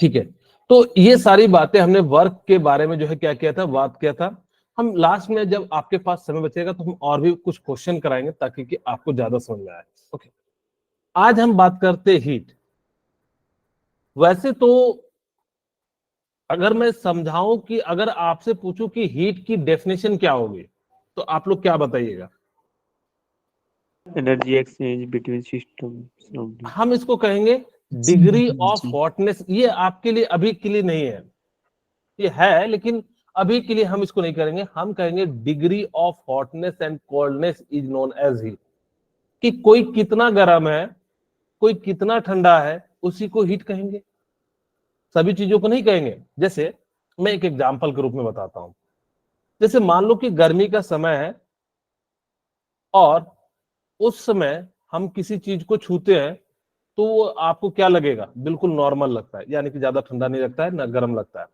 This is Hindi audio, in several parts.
ठीक है, तो ये सारी बातें हमने वर्क के बारे में जो है क्या किया था, बात किया था। हम लास्ट में जब आपके पास समय बचेगा तो हम और भी कुछ क्वेश्चन कराएंगे ताकि कि आपको ज्यादा समझ में आए। ओके, आज हम बात करते हीट। वैसे तो अगर मैं समझाऊं कि अगर आपसे पूछूं कि हीट की डेफिनेशन क्या होगी तो आप लोग क्या बताइएगा? Energy exchange between system. हम इसको कहेंगे डिग्री ऑफ हॉटनेस। ये आपके लिए अभी के लिए नहीं है, ये है लेकिन अभी के लिए हम इसको नहीं करेंगे। हम कहेंगे degree of hotness and coldness is known as heat. कि कोई कितना गर्म है, कोई कितना ठंडा है, उसी को हीट कहेंगे, सभी चीजों को नहीं कहेंगे। जैसे मैं एक एग्जांपल के रूप में बताता हूं। जैसे मान लो कि गर्मी का समय है और उस समय हम किसी चीज को छूते हैं तो वो आपको क्या लगेगा? बिल्कुल नॉर्मल लगता है, यानी कि ज्यादा ठंडा नहीं लगता है ना गर्म लगता है।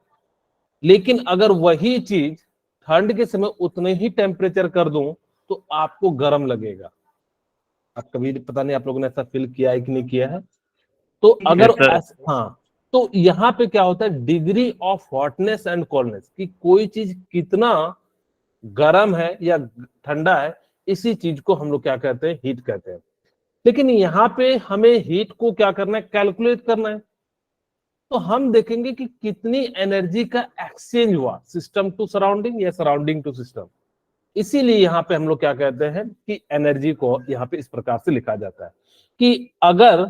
लेकिन अगर वही चीज ठंड के समय उतने ही टेम्परेचर कर दूं तो आपको गर्म लगेगा। अब कभी पता नहीं आप लोगों ने ऐसा फील किया है कि नहीं किया है। तो अगर हाँ, तो यहाँ पे क्या होता है, degree of hotness and coldness, कि कोई चीज कितना गर्म है या ठंडा है, इसी चीज को हम लोग क्या कहते हैं, हीट कहते हैं। लेकिन यहाँ पे हमें हीट को क्या करना है, कैलकुलेट करना है। तो हम देखेंगे कि कितनी एनर्जी का एक्सचेंज हुआ सिस्टम टू सराउंडिंग या सराउंडिंग टू सिस्टम। इसीलिए यहाँ पे हम लोग क्या कहते हैं कि एनर्जी को यहाँ पे इस प्रकार से लिखा जाता है कि अगर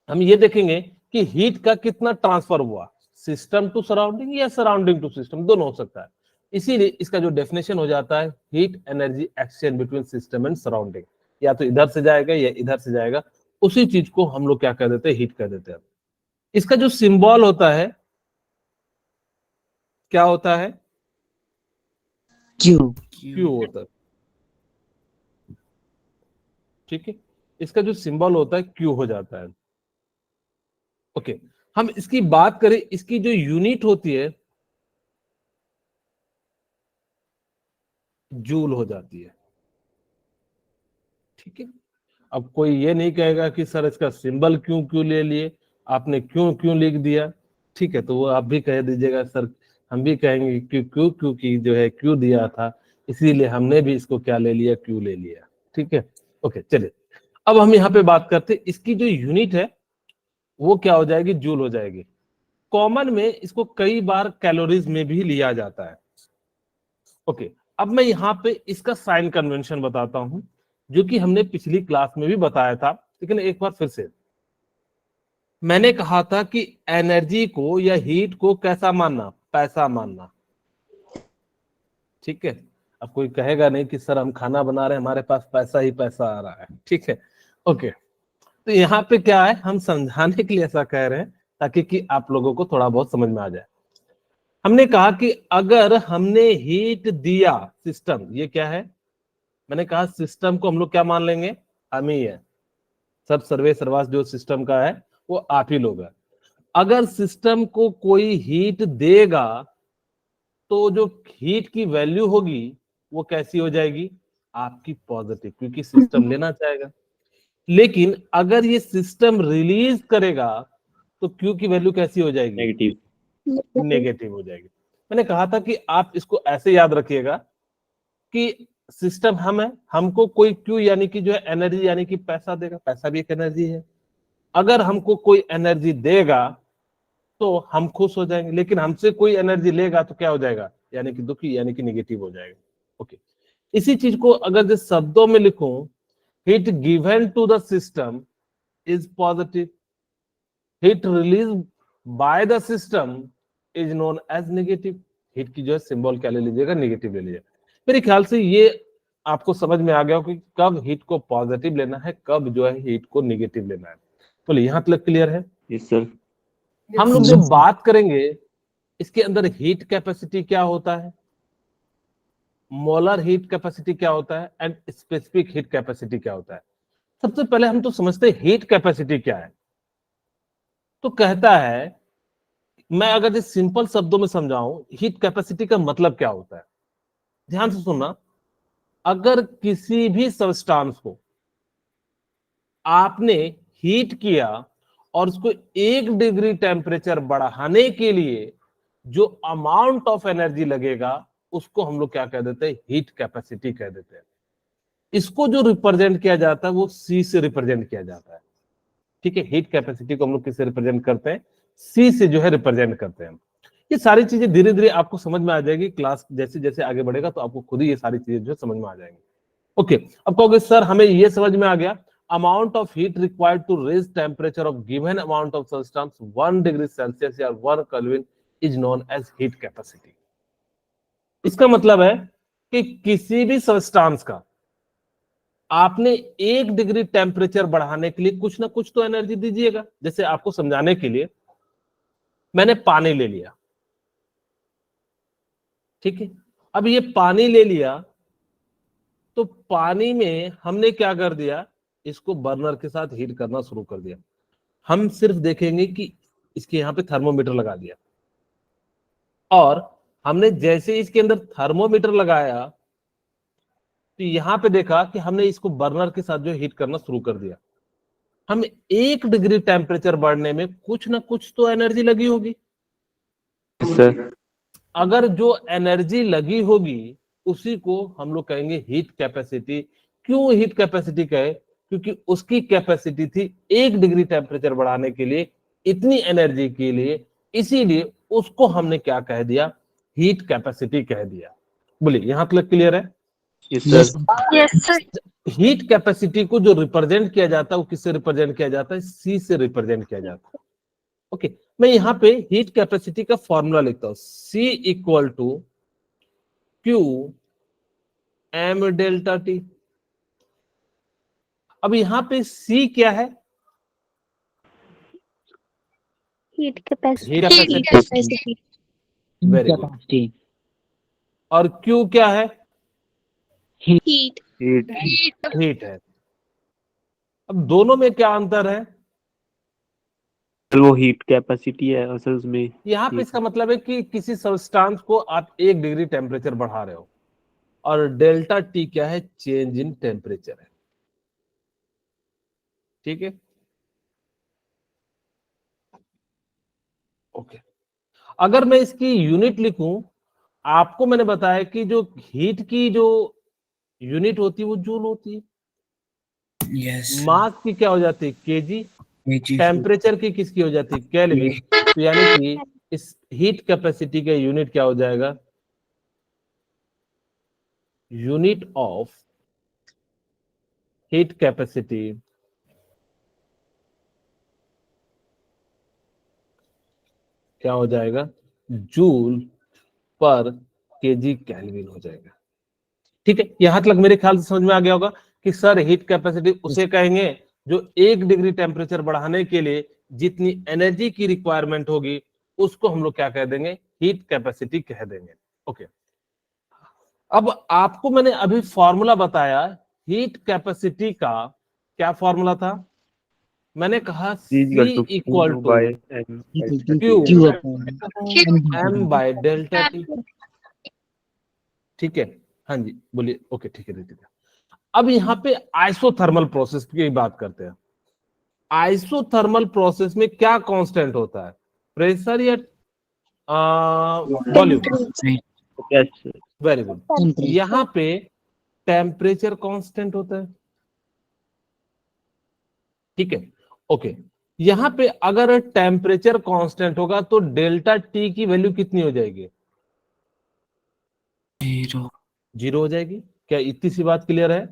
हम ये देखेंगे कि हीट का कितना ट्रांसफर हुआ सिस्टम टू सराउंडिंग या सराउंडिंग टू सिस्टम, दोनों हो सकता है। इसीलिए इसका जो डेफिनेशन हो जाता है heat energy exchange between system and surrounding, या तो इधर से जाएगा या इधर से जाएगा, उसी चीज को हम लोग क्या कह देते हैं, हीट कह देते हैं। इसका जो सिंबल होता है क्या होता है? क्यू। क्यू होता है। ठीक है, इसका जो सिंबल होता है क्यू हो जाता है। ओके, हम इसकी बात करें, इसकी जो यूनिट होती है जूल हो जाती है। ठीक है, अब कोई ये नहीं कहेगा कि सर इसका सिंबल क्यों क्यों ले लिए, आपने क्यों क्यों लिख दिया। ठीक है, तो वो आप भी कह दीजिएगा सर, हम भी कहेंगे क्यों क्यों क्योंकि जो है क्यों दिया था, इसीलिए हमने भी इसको क्या ले लिया, क्यों ले लिया। ठीक है, ओके चलिए अब हम यहाँ पे बात करते हैं, इसकी जो यूनिट है वो क्या हो जाएगी, जूल हो जाएगी। कॉमन में इसको कई बार कैलोरीज में भी लिया जाता है। ओके, अब मैं यहाँ पे इसका साइन कन्वेंशन बताता हूं, जो कि हमने पिछली क्लास में भी बताया था, लेकिन एक बार फिर से। मैंने कहा था कि एनर्जी को या हीट को कैसा मानना, पैसा मानना। ठीक है, अब कोई कहेगा नहीं कि सर हम खाना बना रहे हैं, हमारे पास पैसा ही पैसा आ रहा है। ठीक है, ओके, तो यहाँ पे क्या है, हम समझाने के लिए ऐसा कह रहे हैं ताकि कि आप लोगों को थोड़ा बहुत समझ में आ जाए। हमने कहा कि अगर हमने हीट दिया सिस्टम, ये क्या है, मैंने कहा सिस्टम को हम लोग क्या मान लेंगे, हम ही है, सब सर्वे सर्वास जो सिस्टम का है वो आप ही लोग है। अगर सिस्टम को कोई हीट देगा तो जो हीट की वैल्यू होगी वो कैसी हो जाएगी, आपकी पॉजिटिव, क्योंकि सिस्टम लेना चाहेगा। लेकिन अगर ये सिस्टम रिलीज करेगा तो क्यू की वैल्यू कैसी हो जाएगी, नेगेटिव। नेगेटिव हो जाएगी। मैंने कहा था कि आप इसको ऐसे याद रखिएगा कि सिस्टम हम है, हमको कोई क्यू यानी कि जो है एनर्जी यानी कि पैसा देगा, पैसा भी एक एनर्जी है। अगर हमको कोई एनर्जी देगा तो हम खुश हो जाएंगे, लेकिन हमसे कोई एनर्जी लेगा तो क्या हो जाएगा, यानी कि दुखी, यानी कि निगेटिव हो जाएगा। ओके, इसी चीज को अगर जो शब्दों में लिखूं, heat given to the system is positive, heat release by the system is known as negative. Heat की जो है सिंबल क्या ले लीजिएगा, नेगेटिव ले लीजिएगा। मेरे ख्याल से ये आपको समझ में आ गया कि कब हीट को पॉजिटिव लेना है, कब जो है हीट को नेगेटिव लेना है। बोलिए यहाँ तक क्लियर है? Yes sir. हम लोग जब बात करेंगे इसके अंदर हीट कैपेसिटी क्या होता है, मोलर हीट कैपेसिटी क्या होता है एंड स्पेसिफिक हीट कैपेसिटी क्या होता है। सबसे पहले हम तो समझते हैं हीट कैपेसिटी क्या है। तो कहता है, मैं अगर इस सिंपल शब्दों में समझाऊं हीट कैपेसिटी का मतलब क्या होता है, ध्यान से सुनना। अगर किसी भी सब्सटेंस को आपने हीट किया और उसको 1 डिग्री टेम्परेचर बढ़ाने के लिए जो अमाउंट ऑफ एनर्जी लगेगा उसको हम लोग क्या कह देते हैं, हीट कैपेसिटी कह देते हैं। इसको जो रिप्रेजेंट किया जाता है वो सी से रिप्रेजेंट किया जाता है। ठीक है, हीट कैपेसिटी को हम लोग किससे रिप्रेजेंट करते हैं, सी से जो है रिप्रेजेंट करते हैं। ये सारी चीजें धीरे धीरे आपको समझ में आ जाएगी, क्लास जैसे जैसे आगे बढ़ेगा तो आपको खुद ही ये सारी चीजें जो समझ में आ जाएंगी। ओके, अब कहोगे सर हमें ये समझ में आ गया, amount of heat required to raise temperature of given amount of substance 1 degree Celsius या 1 kelvin is known as heat capacity. इसका मतलब है कि किसी भी सब्सटेंस का आपने 1 डिग्री टेम्परेचर बढ़ाने के लिए कुछ ना कुछ तो एनर्जी दीजिएगा। जैसे आपको समझाने के लिए मैंने पानी ले लिया, ठीक है, अब ये पानी ले लिया तो पानी में हमने क्या कर दिया, इसको बर्नर के साथ हीट करना शुरू कर दिया। हम सिर्फ देखेंगे कि इसके यहां पे थर्मोमीटर लगा दिया और हमने जैसे इसके अंदर थर्मोमीटर लगाया तो यहां पे देखा कि हमने इसको बर्नर के साथ जो हीट करना शुरू कर दिया। हम 1 डिग्री टेम्परेचर बढ़ने में कुछ ना कुछ तो एनर्जी लगी होगी। सर अगर जो एनर्जी लगी होगी उसी को हम लोग कहेंगे हीट कैपेसिटी। क्यों हीट कैपेसिटी कहे, क्योंकि उसकी कैपेसिटी थी 1 डिग्री टेम्परेचर बढ़ाने के लिए इतनी एनर्जी के लिए, इसीलिए उसको हमने क्या कह दिया, हीट कैपेसिटी कह दिया। बोलिए यहां तक क्लियर है? यस सर हीट कैपेसिटी को जो रिप्रेजेंट किया जाता है वो किससे रिप्रेजेंट किया जाता है, सी से रिप्रेजेंट किया जाता है। ओके, मैं यहां पे हीट कैपेसिटी का फॉर्मूला लिखता हूं, C equal to Q M delta T. अब यहां पे C क्या है, heat heat capacity capacity, very good. और Q क्या है, हीट हीट हीट है। अब दोनों में क्या अंतर है, वो हीट कैपेसिटी है असल उसमें। यहां पे इसका मतलब है कि किसी सब्सटेंस को आप 1 डिग्री टेम्परेचर बढ़ा रहे हो और डेल्टा टी क्या है, चेंज इन टेम्परेचर है। ठीक है, ओके। अगर मैं इसकी यूनिट लिखूं, आपको मैंने बताया कि जो हीट की जो यूनिट होती है वो जूल होती है, मास की क्या हो जाती है, केजी, टेम्परेचर की किसकी हो जाती है, केल्विन। तो यानी कि इस हीट कैपेसिटी का यूनिट क्या हो जाएगा, यूनिट ऑफ हीट कैपेसिटी क्या हो जाएगा, जूल पर केजी केल्विन हो जाएगा। ठीक है, यहां तक मेरे ख्याल से समझ में आ गया होगा कि सर हीट कैपेसिटी उसे कहेंगे जो 1 डिग्री टेम्परेचर बढ़ाने के लिए जितनी एनर्जी की रिक्वायरमेंट होगी उसको हम लोग क्या कह देंगे, हीट कैपेसिटी कह देंगे। ओके, अब आपको मैंने अभी फॉर्मूला बताया हीट कैपेसिटी का, क्या फॉर्मूला था, मैंने कहा C equal to Q M by delta T. ठीक है, हाँ जी बोलिए, ओके ठीक है ठीक है। अब यहाँ पे आइसोथर्मल प्रोसेस की बात करते हैं। आइसोथर्मल प्रोसेस में क्या कांस्टेंट होता है, प्रेशर या वॉल्यूम? Very good. यहाँ पे टेम्परेचर कांस्टेंट होता है। ठीक है, ओके। यहाँ पे अगर टेम्परेचर कांस्टेंट होगा तो डेल्टा टी की वैल्यू कितनी हो जाएगी, जीरो हो जाएगी। क्या इतनी सी बात क्लियर है?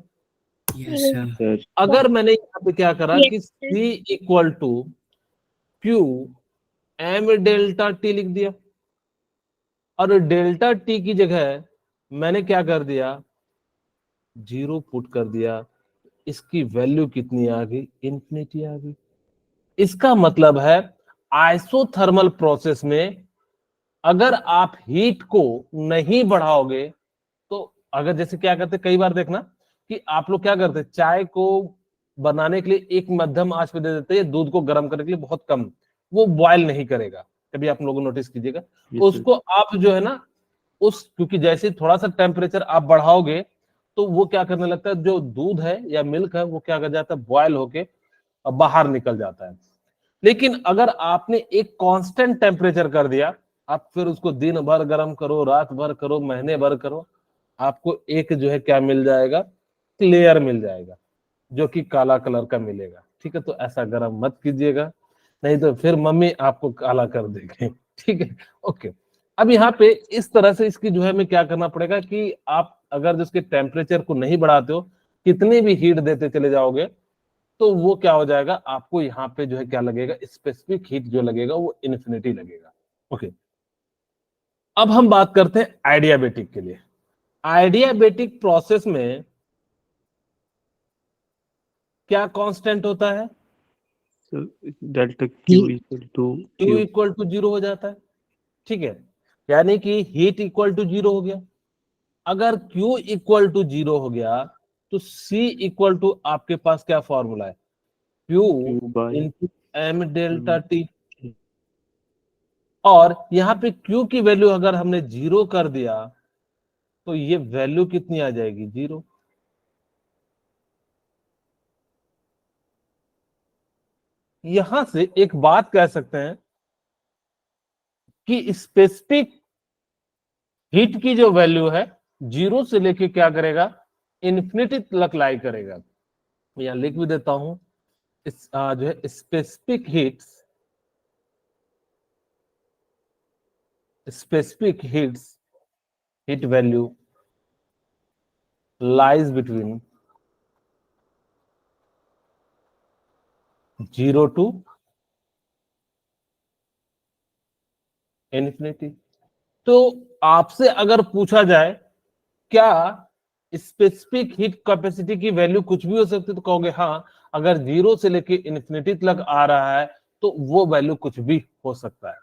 सर अगर मैंने यहाँ पे क्या करा कि C equal to Q M delta T लिख दिया और डेल्टा टी की जगह मैंने क्या कर दिया, जीरो पुट कर दिया। इसकी वैल्यू कितनी आ गई, इंफिनिटी आ गई। इसका मतलब है आइसोथर्मल प्रोसेस में अगर आप हीट को नहीं बढ़ाओगे तो, अगर जैसे क्या करते, कई बार देखना कि आप लोग क्या करते, चाय को बनाने के लिए एक मध्यम आंच पे दे देते हैं, दूध को गर्म करने के लिए बहुत कम, वो बॉयल नहीं करेगा। कभी आप लोगों नोटिस कीजिएगा, उसको आप जो है ना उस, क्योंकि जैसे थोड़ा सा टेम्परेचर आप बढ़ाओगे तो वो क्या करने लगता है, जो दूध है या मिल्क है वो क्या कर जाता है, बॉयल होके बाहर निकल जाता है। लेकिन अगर आपने एक कांस्टेंट टेम्परेचर कर दिया, आप फिर उसको दिन भर गर्म करो, रात भर करो, महीने भर करो, आपको एक जो है क्या मिल जाएगा, क्लियर मिल जाएगा, जो कि काला कलर का मिलेगा। ठीक है, तो ऐसा गर्म मत कीजिएगा, नहीं तो फिर मम्मी आपको काला कर देगी। ठीक है, ओके। अब यहाँ पे इस तरह से इसकी जो है हमें क्या करना पड़ेगा कि आप अगर जिसके टेम्परेचर को नहीं बढ़ाते हो, कितनी भी हीट देते चले जाओगे, तो वो क्या हो जाएगा, आपको यहाँ पे जो है क्या लगेगा, स्पेसिफिक हीट जो लगेगा वो इन्फिनिटी लगेगा। ओके, अब हम बात करते हैं आइडियाबेटिक के लिए। आइडियाबेटिक प्रोसेस में क्या कांस्टेंट होता है? Delta Q equal to Q equal to 0 हो जाता है। ठीक है, यानी कि हीट इक्वल टू 0 हो गया। अगर Q इक्वल टू 0 हो गया तो C इक्वल टू आपके पास क्या फॉर्मूला है, Q Q by into M delta T. और यहाँ पे Q की वैल्यू अगर हमने 0 कर दिया तो ये वैल्यू कितनी आ जाएगी, 0। यहां से एक बात कह सकते हैं कि स्पेसिफिक हीट की जो वैल्यू है 0 से लेके क्या करेगा, इन्फिनिटी तक लाई करेगा। यहां लिख भी देता हूं, इस जो है specific heat value lies between 0 to infinity। तो आपसे अगर पूछा जाए क्या स्पेसिफिक हीट कैपेसिटी की वैल्यू कुछ भी हो सकती है, तो कहोगे हाँ, अगर 0 से लेके इन्फिनिटी तक आ रहा है तो वो वैल्यू कुछ भी हो सकता है।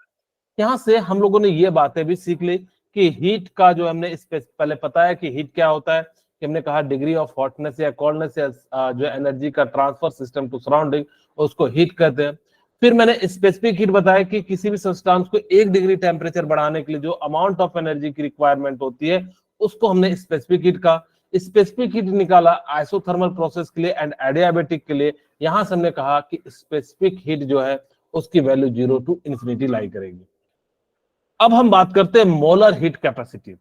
यहां से हम लोगों ने ये बातें भी सीख ली कि हीट का जो हमने पहले पता है कि हीट क्या होता है, कि हमने कहा डिग्री ऑफ हॉटनेस या कोल्डनेस या जो एनर्जी का ट्रांसफर सिस्टम टू सराउंडिंग, उसको हीट कहते हैं। फिर मैंने स्पेसिफिक हीट बताया कि किसी भी सब्सटेंस को 1 डिग्री टेम्परेचर बढ़ाने के लिए जो अमाउंट ऑफ एनर्जी की रिक्वायरमेंट होती है उसको हमने स्पेसिफिक हीट का। स्पेसिफिक हीट निकाला आइसोथर्मल प्रोसेस के लिए एंड एडियाबेटिक के लिए। यहां से हमने कहा कि स्पेसिफिक हीट जो है उसकी वैल्यू 0 टू इन्फिनिटी लाई करेगी। अब हम बात करते हैं मोलर हीट कैपेसिटी।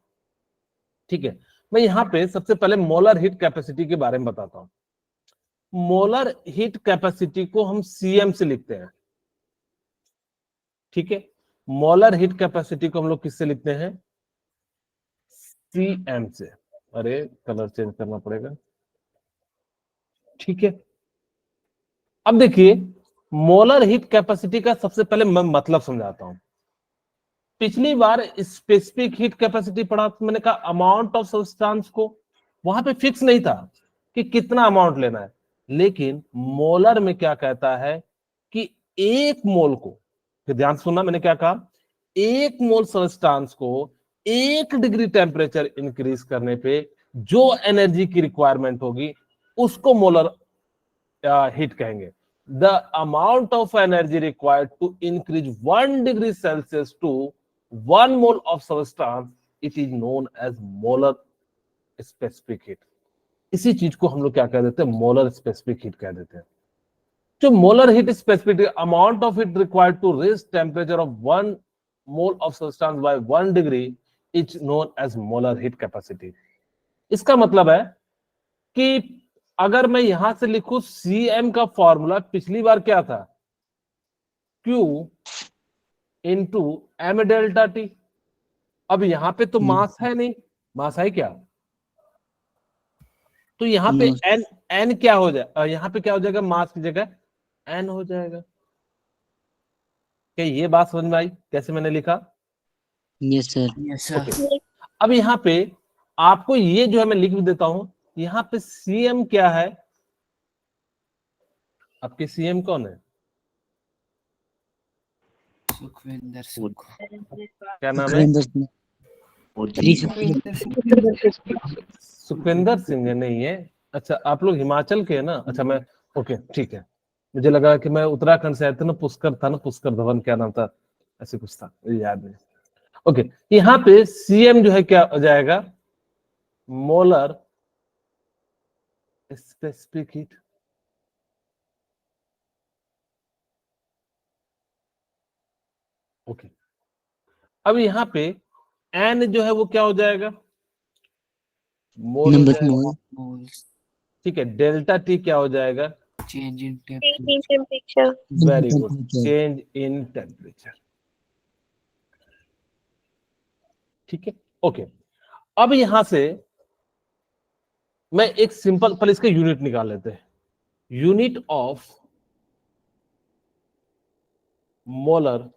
ठीक है, मैं यहां पे सबसे पहले मोलर हीट कैपेसिटी के बारे में बताता हूं। मोलर हीट कैपेसिटी को हम सीएम से लिखते हैं। ठीक है, मोलर हीट कैपेसिटी को हम लोग किससे लिखते हैं, सीएम से। अरे कलर चेंज करना पड़ेगा। ठीक है, अब देखिए मोलर हीट कैपेसिटी का सबसे पहले मैं मतलब समझाता हूं। पिछली बार स्पेसिफिक हीट कैपेसिटी पढ़ा तो मैंने कहा अमाउंट ऑफ सब्सटेंस को वहां पे फिक्स नहीं था कि कितना अमाउंट लेना है, लेकिन मोलर में क्या कहता है कि एक मोल को, फिर ध्यान सुनना मैंने क्या कहा, एक मोल सब्सटेंस को 1 डिग्री टेम्परेचर इंक्रीज करने पे जो एनर्जी की रिक्वायरमेंट होगी उसको मोलर हीट कहेंगे। The amount of energy required to increase 1 degree Celsius to 1 mole of substance, it is known as molar specific heat. इसी चीज को हम लोग क्या कह देते हैं, मोलर स्पेसिफिक हीट कह देते हैं। जो molar heat specific amount of heat required to raise temperature of 1 mole of substance by 1 degree is known as molar heat capacity. इसका मतलब है कि अगर मैं यहां से लिखूं सीएम का फॉर्मूला पिछली बार क्या था, Q into M delta T. अब यहां पे तो मास है नहीं, मास है क्या, तो यहाँ पे एन एन क्या हो जाए, यहाँ पे क्या हो जाएगा, मास की जगह एन हो जाएगा। क्या ये बात समझ में आई कैसे मैंने लिखा? Yes sir. ओके, अब यहाँ पे आपको ये जो है मैं लिख भी देता हूं, यहाँ पे सीएम क्या है, आपके सीएम कौन है, सुखविंदर सिंह। क्या नाम है, सुखविंदर सिंह है, नहीं है? अच्छा आप लोग हिमाचल के हैं ना, अच्छा मैं, ओके ठीक है, मुझे लगा कि मैं उत्तराखंड से आया था ना, पुष्कर था ना, पुष्कर धवन क्या नाम था, ऐसे कुछ था, मुझे याद नहीं। ओके, यहाँ पे सीएम जो है क्या हो जाएगा, मोलर स्पेसिफिक हीट। ओके, अब यहाँ पे एन जो है वो क्या हो जाएगा, मोल हो नंबर जाएगा, मोल Moles. ठीक है। डेल्टा टी क्या हो जाएगा, Change in Change in temperature. temperature. Very good, change in temperature, ठीक है। ओके, अब यहां से मैं एक सिंपल पहले इसका यूनिट निकाल लेते हैं। Unit of molar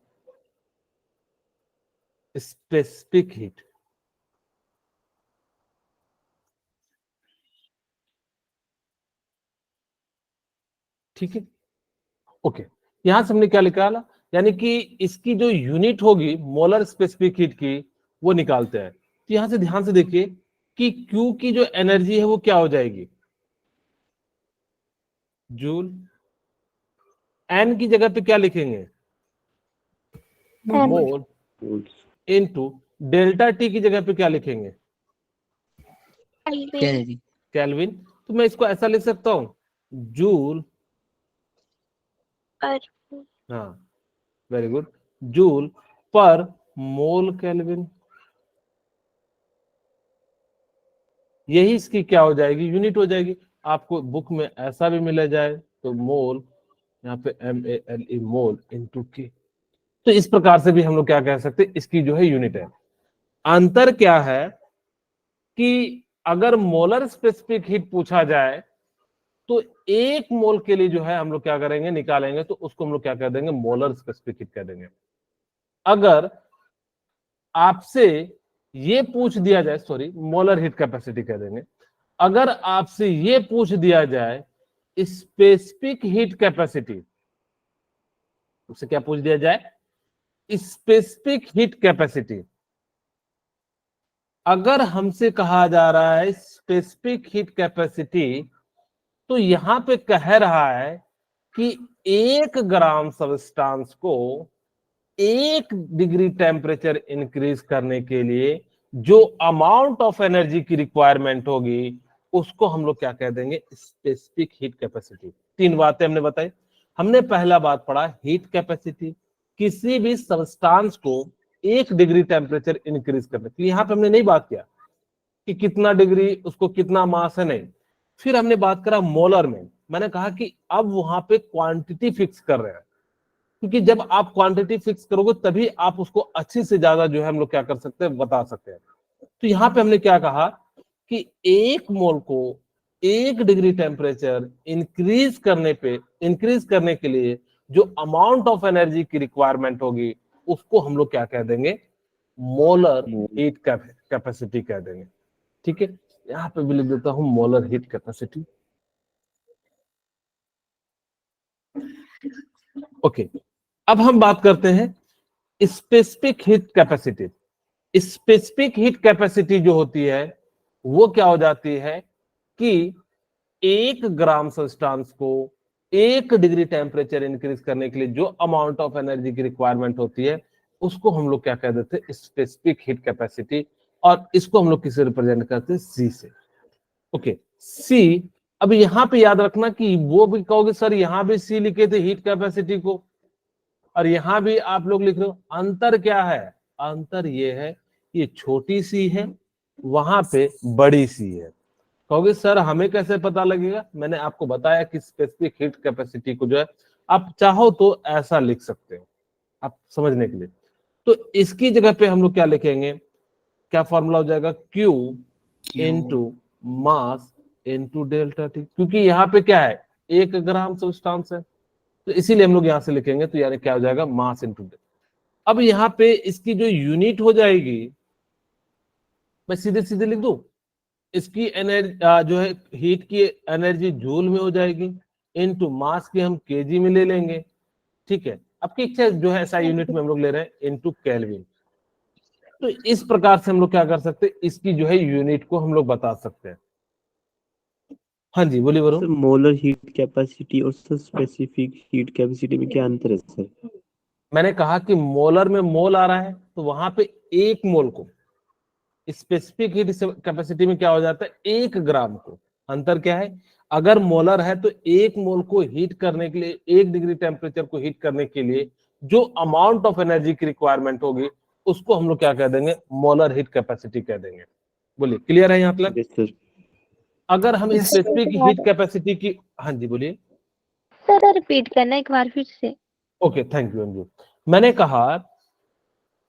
specific heat, ठीक है। ओके, यहां से हमने क्या निकाला, यानी कि इसकी जो यूनिट होगी मोलर स्पेसिफिक हीट की वो निकालते हैं। तो यहां से ध्यान से देखिए कि Q की जो एनर्जी है वो क्या हो जाएगी, जूल। N की जगह पे क्या लिखेंगे, N. मोल, moles, इनटू डेल्टा टी की जगह पे क्या लिखेंगे, Kelvin. Calorie kelvin. तो मैं इसको ऐसा लिख सकता हूं, जूल, Per. हाँ वेरी गुड, जूल पर मोल केल्विन। यही इसकी क्या हो जाएगी, यूनिट हो जाएगी। आपको बुक में ऐसा भी मिला जाए तो मोल, यहाँ पे MALE मोल इनटू के। तो इस प्रकार से भी हम लोग क्या कह सकते हैं, इसकी जो है यूनिट है। अंतर क्या है कि अगर मोलर स्पेसिफिक हीट पूछा जाए तो एक मोल के लिए जो है हम लोग क्या करेंगे, निकालेंगे, तो उसको हम लोग क्या कह देंगे, मोलर स्पेसिफिक हीट कह देंगे। अगर आपसे ये पूछ दिया जाए, सॉरी मोलर हीट कैपेसिटी कह देंगे। अगर आपसे ये पूछ दिया जाए स्पेसिफिक हीट कैपेसिटी, उससे क्या पूछ दिया जाए, स्पेसिफिक हीट कैपेसिटी। अगर हमसे कहा जा रहा है स्पेसिफिक हीट कैपेसिटी, तो यहां पे कह रहा है कि 1 ग्राम सबस्टांस को 1 डिग्री टेम्परेचर इंक्रीज करने के लिए जो अमाउंट ऑफ एनर्जी की रिक्वायरमेंट होगी उसको हम लोग क्या कह देंगे, स्पेसिफिक हीट कैपेसिटी। 3 बातें हमने बताई। हमने पहला बात पढ़ा हीट कैपेसिटी, किसी भी सबस्टांस को 1 डिग्री टेम्परेचर इंक्रीज करने के लिए। यहां पे हमने नहीं बात किया कि कितना डिग्री, उसको कितना मास है, नहीं। फिर हमने बात करा मोलर में, मैंने कहा कि अब वहां पे क्वांटिटी फिक्स कर रहे हैं, क्योंकि जब आप क्वांटिटी फिक्स करोगे तभी आप उसको अच्छी से ज्यादा जो है हम लोग क्या कर सकते हैं, बता सकते हैं। तो यहां पे हमने क्या कहा कि 1 मोल को 1 डिग्री टेम्परेचर इंक्रीज करने के लिए जो अमाउंट ऑफ एनर्जी की रिक्वायरमेंट होगी उसको हम लोग क्या कह देंगे, मोलर हीट कैपेसिटी कह देंगे, ठीक है। यहां पे भी लिख देता हूं मोलर हीट कैपेसिटी। ओके, अब हम बात करते हैं specific heat capacity. Specific heat capacity जो होती है वो क्या हो जाती है कि 1 ग्राम सब्सटेंस को 1 डिग्री टेम्परेचर इंक्रीज करने के लिए जो अमाउंट ऑफ एनर्जी की रिक्वायरमेंट होती है उसको हम लोग क्या कह देते हैं, स्पेसिफिक हीट कैपेसिटी। और इसको हम लोग किससे रिप्रेजेंट करते हैं, सी से। ओके, सी। अब यहां पे याद रखना कि वो भी कहोगे सर यहां भी सी लिखे थे हीट कैपेसिटी को, और यहां भी आप लोग लिख रहे हो। अंतर क्या है, अंतर ये है ये छोटी सी है, वहां पे बड़ी सी है। कहोगे सर हमें कैसे पता लगेगा, मैंने आपको बताया कि स्पेसिफिक हीट कैपेसिटी को जो है आप चाहो तो ऐसा लिख सकते हो आप समझने के लिए। तो इसकी जगह पे हम लोग क्या लिखेंगे, क्या फॉर्मूला हो जाएगा, Q into mass into delta T, क्योंकि यहाँ पे क्या है 1 ग्राम सब्सटेंस है, तो इसीलिए हम लोग यहां से लिखेंगे। तो यानी क्या हो जाएगा, मास इंटू डेल्टा। अब यहाँ पे इसकी जो यूनिट हो जाएगी, मैं सीधे सीधे लिख दूं, इसकी एनर्जी जो है हीट की एनर्जी जूल में हो जाएगी, इनटू मास की हम केजी में ले लेंगे, ठीक है। आपकी इच्छा जो है ऐसा यूनिट में हम लोग ले रहे हैं, इनटू केल्विन। तो इस प्रकार से हम लोग क्या कर सकते हैं, इसकी जो है यूनिट को हम लोग बता सकते हैं। हाँ जी बोलिए sir Varun. Molar heat capacity और सर स्पेसिफिक हीट कैपेसिटी में क्या अंतर है सर? मैंने कहा कि मोलर में मोल आ रहा है तो वहां पे 1 मोल को, स्पेसिफिक हीट कैपेसिटी में क्या हो जाता है, 1 ग्राम को। अंतर क्या है, अगर मोलर है तो 1 मोल को हीट करने के लिए, 1 डिग्री टेम्परेचर को हीट करने के लिए जो अमाउंट ऑफ एनर्जी की रिक्वायरमेंट होगी उसको हम लोग क्या कह देंगे, मोलर हीट कैपेसिटी कह देंगे। बोलिए, क्लियर है यहाँ तक? Yes sir. अगर हम Yes, specific sir. Heat capacity की, हाँ जी बोलिए। सर रिपीट करना एक बार फिर से। Okay, thank you Anju. मैंने कहा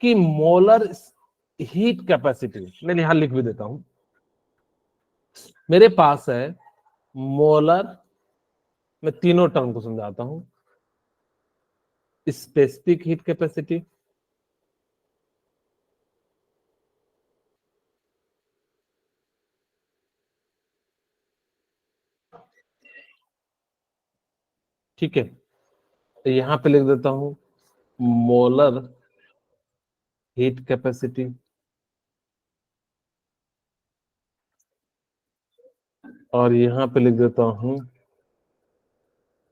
कि मोलर हीट कैपेसिटी, मैं यहां लिख भी देता हूं, मेरे पास है मोलर, मैं तीनों टर्म को समझाता हूं, स्पेसिफिक हीट कैपेसिटी, ठीक है, तो यहां पे लिख देता हूं मोलर हीट कैपेसिटी, और यहां पे लिख देता हूं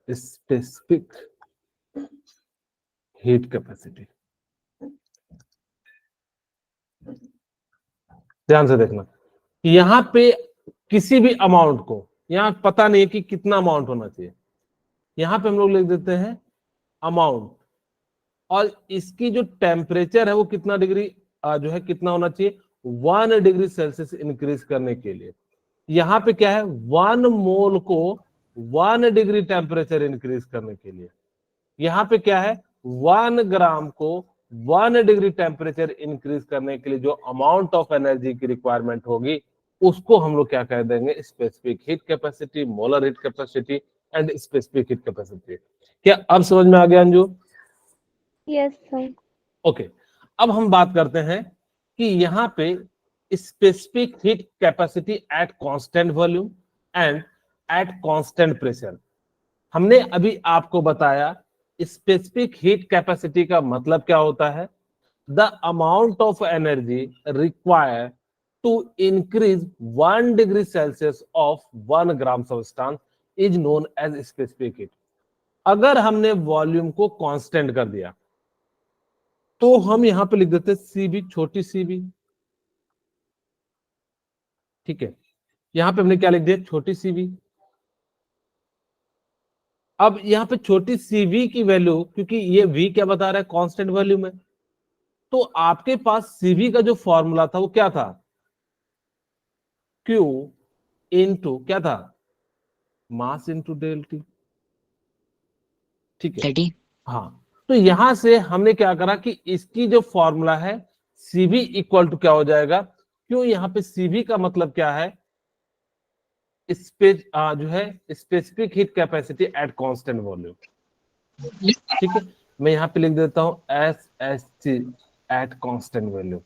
स्पेसिफिक हीट कैपेसिटी। ध्यान से देखना, यहां पे किसी भी अमाउंट को, यहां पता नहीं है कि कितना अमाउंट होना चाहिए, यहां पे हम लोग लिख देते हैं अमाउंट, और इसकी जो टेम्परेचर है वो कितना डिग्री जो है कितना होना चाहिए, 1 डिग्री सेल्सियस इंक्रीज करने के लिए। यहाँ पे क्या है, 1 मोल को 1 डिग्री टेम्परेचर इंक्रीज करने के लिए। यहाँ पे क्या है, 1 ग्राम को 1 डिग्री टेम्परेचर इंक्रीज करने के लिए जो अमाउंट ऑफ एनर्जी की रिक्वायरमेंट होगी उसको हम लोग क्या कह देंगे, specific heat capacity, molar heat capacity and specific heat capacity. क्या अब समझ में आ गया अंजू? Yes sir. ओके, अब हम बात करते हैं कि यहाँ पे specific heat capacity at constant volume and eight constant pressure. हमने अभी आपको बताया स्पेसिफिक हीट कैपेसिटी का मतलब क्या होता है, the amount of energy required to increase 1 degree Celsius of 1 gram substance is known as specific heat. अगर हमने वॉल्यूम को कांस्टेंट कर दिया तो हम यहां पे लिख देते सीबी, छोटी सीबी, ठीक है, यहां पे हमने क्या लिख दिया, छोटी सीबी। अब यहां पे छोटी सीवी की वैल्यू, क्योंकि ये वी क्या बता रहा है, कांस्टेंट वॉल्यूम में, तो आपके पास सीवी का जो फॉर्मूला था वो क्या था, क्यू इनटू क्या था, मास इनटू डेल्टी, ठीक है। 30. हाँ, तो यहां से हमने क्या करा कि इसकी जो फॉर्मूला है सीवी इक्वल टू क्या हो जाएगा, क्यों, यहाँ पे सीवी का मतलब क्या है, स्पेस जो है specific heat capacity at constant volume, ठीक है। मैं यहां पे लिख देता हूं S S C at constant volume.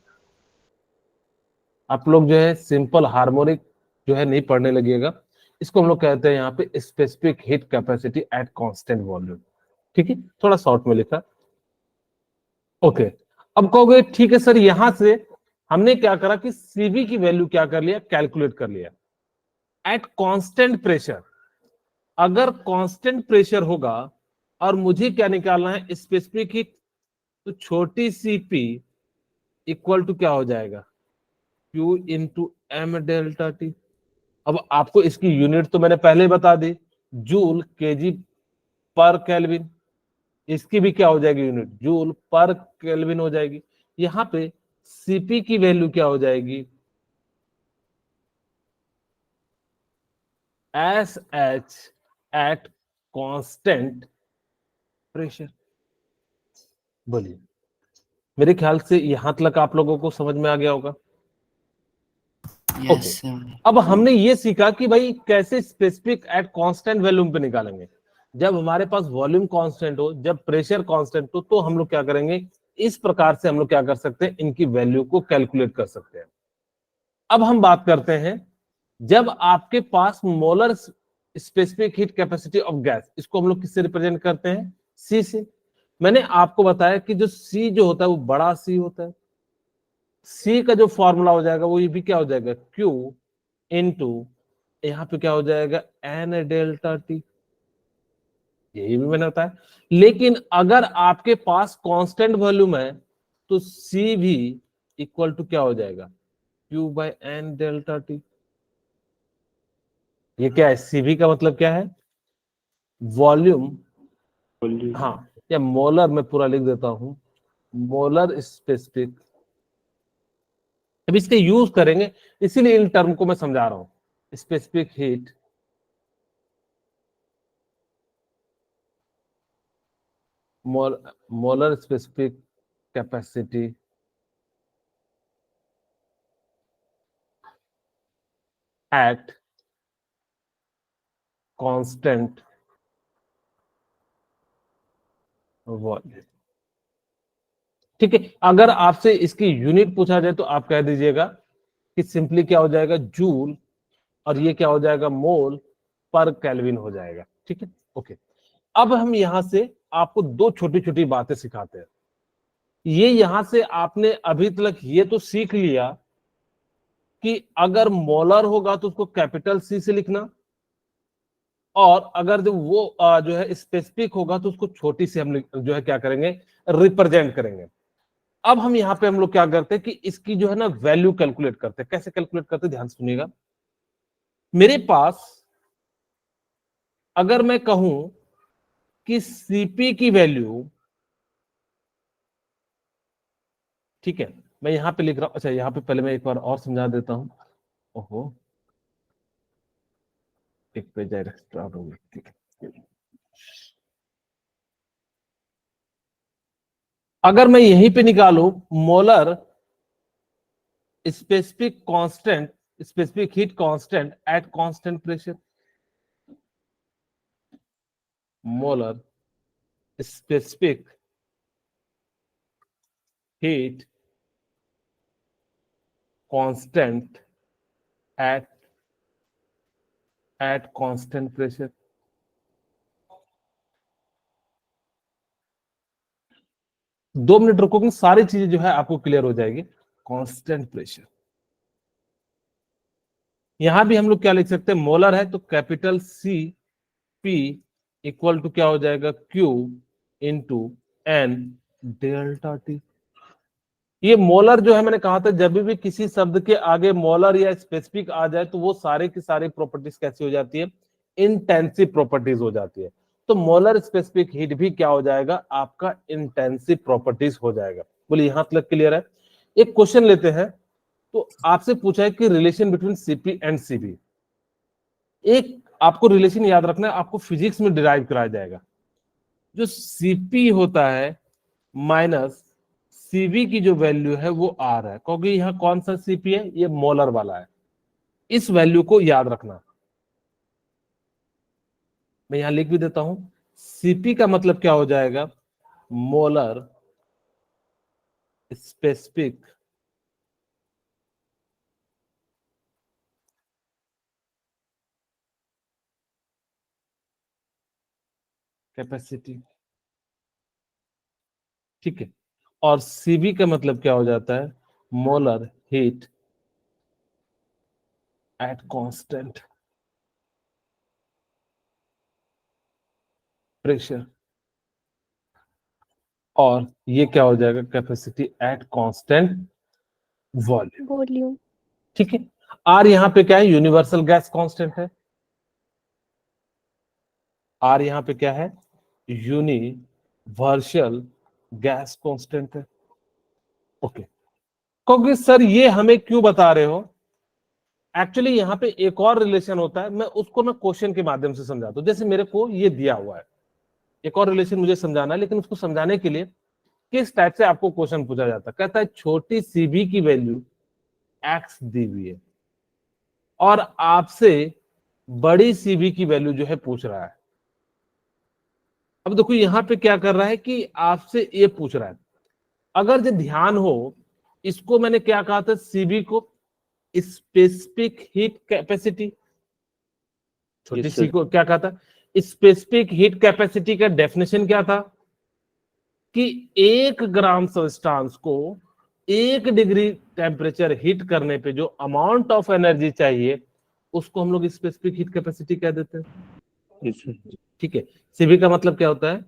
आप लोग जो है सिंपल हार्मोनिक जो है नहीं पढ़ने लगिएगा, इसको हम लोग कहते हैं यहाँ पे specific heat capacity at constant volume, ठीक है, थोड़ा शॉर्ट में लिखा। ओके, अब कहोगे ठीक है सर, यहां से हमने क्या करा कि सीवी की वैल्यू क्या कर लिया, कैलकुलेट कर लिया एट कांस्टेंट प्रेशर। अगर कांस्टेंट प्रेशर होगा और मुझे क्या निकालना है, स्पेसिफिक हीट, तो छोटी सी पी इक्वल टू क्या हो जाएगा, Q into M delta T. अब आपको इसकी यूनिट तो मैंने पहले ही बता दी, जूल केजी पर केल्विन, इसकी भी क्या हो जाएगी यूनिट, जूल पर केल्विन हो जाएगी। यहां पे सीपी की वैल्यू क्या हो जाएगी, S H eight constant pressure. बोलिए, मेरे ख्याल से यहां तक आप लोगों को समझ में आ गया होगा। Yes, okay, sir. अब हमने ये सीखा कि भाई कैसे स्पेसिफिक एट कांस्टेंट वॉल्यूम पे निकालेंगे। जब हमारे पास वॉल्यूम कांस्टेंट हो, जब प्रेशर कांस्टेंट हो, तो हम लोग क्या करेंगे, इस प्रकार से हम लोग क्या कर सकते हैं, इनकी वैल्यू को कैलकुलेट कर सकते हैं। अब हम बात करते हैं, जब आपके पास molar specific heat capacity of gas, इसको हम लोग किससे रिप्रेजेंट करते हैं, सी से। मैंने आपको बताया कि जो सी जो होता है वो बड़ा सी होता है, सी का जो फॉर्मूला हो जाएगा वो ये भी क्या हो जाएगा, क्यू इनटू यहाँ पे क्या हो जाएगा, एन डेल्टा टी, यही भी मैंने बताया। लेकिन अगर आपके पास कांस्टेंट वॉल्यूम है तो सी भी इक्वल टू क्या हो जाएगा, Q by N delta T. ये क्या है, सीवी का मतलब क्या है, वॉल्यूम, हाँ, या मोलर में पूरा लिख देता हूं, मोलर स्पेसिफिक। अब इसके यूज करेंगे, इसीलिए इन टर्म को मैं समझा रहा हूं। Specific heat, molar specific capacity at constant volume. ठीक है, अगर आपसे इसकी यूनिट पूछा जाए तो आप कह दीजिएगा कि सिंपली क्या हो जाएगा, जूल, और ये क्या हो जाएगा, मोल पर केल्विन हो जाएगा। ठीक है, ओके। अब हम यहां से आपको दो छोटी छोटी बातें सिखाते हैं। ये यहां से आपने अभी तक ये तो सीख लिया कि अगर मोलर होगा तो उसको कैपिटल सी से लिखना, और अगर जो वो जो है स्पेसिफिक होगा तो उसको छोटी से हम जो है क्या करेंगे, रिप्रेजेंट करेंगे। अब हम यहाँ पे हम लोग क्या करते हैं कि इसकी जो है ना वैल्यू कैलकुलेट करते हैं। कैसे कैलकुलेट करते हैं, ध्यान सुनिएगा। मेरे पास अगर मैं कहूं कि सीपी की वैल्यू, ठीक है, मैं यहां पे लिख रहा हूं। अच्छा, यहां पे पहले मैं एक बार और समझा देता हूं। ओहो, एक पेज एक्स्ट्रा हो गया। ठीक है, अगर मैं यहीं पे निकालू molar specific constant, specific heat constant at constant pressure, molar specific heat constant at constant pressure. 2 minute रुकोगे, सारी चीजें जो है आपको क्लियर हो जाएगी। कांस्टेंट प्रेशर, यहां भी हम लोग क्या लिख सकते हैं, मोलर है तो capital C P equal to क्या हो जाएगा, Q into N delta T. ये मोलर जो है, मैंने कहा था जब भी किसी शब्द के आगे मोलर या स्पेसिफिक आ जाए तो वो सारे की सारी प्रॉपर्टीज कैसी हो जाती है, इंटेंसिव प्रॉपर्टीज हो जाती है। तो मोलर स्पेसिफिक हीट भी क्या हो जाएगा, आपका इंटेंसिव प्रॉपर्टीज हो जाएगा। बोलिए यहां तक क्लियर है। एक क्वेश्चन लेते हैं। तो आपसे पूछा है कि relation between CP and CB. एक आपको रिलेशन याद रखना है, आपको फिजिक्स में डिराइव कराया जाएगा। जो सीपी होता है माइनस सीबी की जो वैल्यू है वो आर है, क्योंकि यहाँ कौन सा सीपी है, ये मोलर वाला है। इस वैल्यू को याद रखना। मैं यहां लिख भी देता हूं, सीपी का मतलब क्या हो जाएगा, मोलर स्पेसिफिक कैपेसिटी। ठीक है, और सीबी का मतलब क्या हो जाता है, molar heat at constant pressure, और ये क्या हो जाएगा, capacity at constant volume. Volume. ठीक है, आर यहां पे क्या है, यूनिवर्सल गैस कांस्टेंट है। आर यहां पे क्या है, यूनिवर्सल गैस कांस्टेंट है। ओके, क्योंकि सर ये हमें क्यों बता रहे हो, एक्चुअली यहां पे एक और रिलेशन होता है, मैं उसको ना क्वेश्चन के माध्यम से समझाता हूं। जैसे मेरे को ये दिया हुआ है, एक और रिलेशन मुझे समझाना है, लेकिन उसको समझाने के लिए किस टाइप से आपको क्वेश्चन पूछा जाता है। कहता है छोटी सीबी की वैल्यू एक्स दी हुई है और आपसे बड़ी सीबी की वैल्यू जो है पूछ रहा है। अब देखो यहां पे क्या कर रहा है कि आपसे ये पूछ रहा है। अगर जो ध्यान हो, इसको मैंने क्या कहा था, सीबी को स्पेसिफिक हीट कैपेसिटी, छोटी यस सी सर। को क्या कहा था, स्पेसिफिक हीट कैपेसिटी का डेफिनेशन क्या था कि 1 ग्राम सब्सटेंस को 1 डिग्री टेम्परेचर हीट करने पे जो अमाउंट ऑफ एनर्जी चाहिए उसको हम लोग स्पेसिफिक हीट कैपेसिटी कह देते हैं। Yes sir. ठीक है, सीबी का मतलब क्या होता है,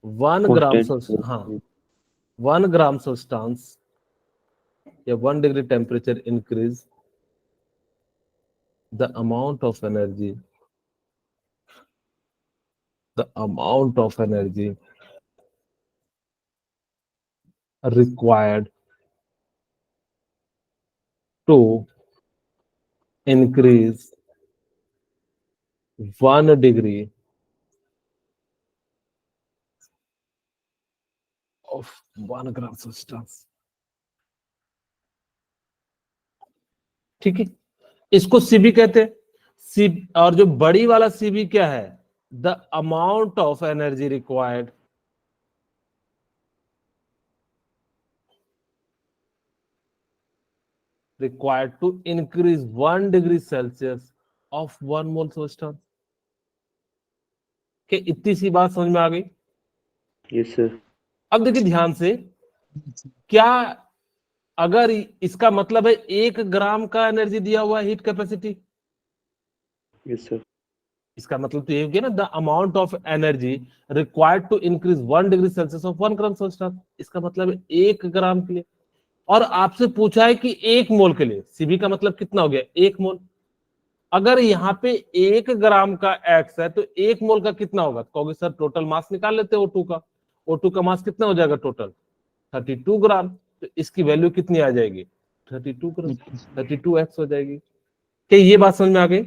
1 ग्राम, कांस्टेंट। हाँ, 1 ग्राम सब्सटेंस या 1 degree temperature increase the amount of energy the amount of energy required to increase 1 degree of 1 gram substance। ठीक है, इसको सीबी कहते हैं। सी और जो बड़ी वाला सीबी क्या है, the amount of energy required to increase 1 degree Celsius of 1 mole substance। के इतनी सी बात समझ में आ गई। Yes sir. अब देखिए ध्यान से, क्या अगर इसका मतलब है 1 ग्राम का एनर्जी दिया हुआ है हीट कैपेसिटी, यस सर। इसका मतलब तो ये हो गया ना, the amount of energy required to increase 1 degree Celsius of 1 gram substance. इसका मतलब है 1 ग्राम के लिए, और आपसे पूछा है कि 1 मोल के लिए, सीबी का मतलब कितना हो गया, 1 मोल। अगर यहाँ पे 1 ग्राम का एक्स है तो 1 मोल का कितना होगा, तो कहोगे सर टोटल मास निकाल लेते हैं O2 का। O2 का मास कितना हो जाएगा टोटल, 32 ग्राम। तो इसकी वैल्यू कितनी आ जाएगी, 32 ग्राम, 32x हो जाएगी। क्या ये बात समझ में आ गई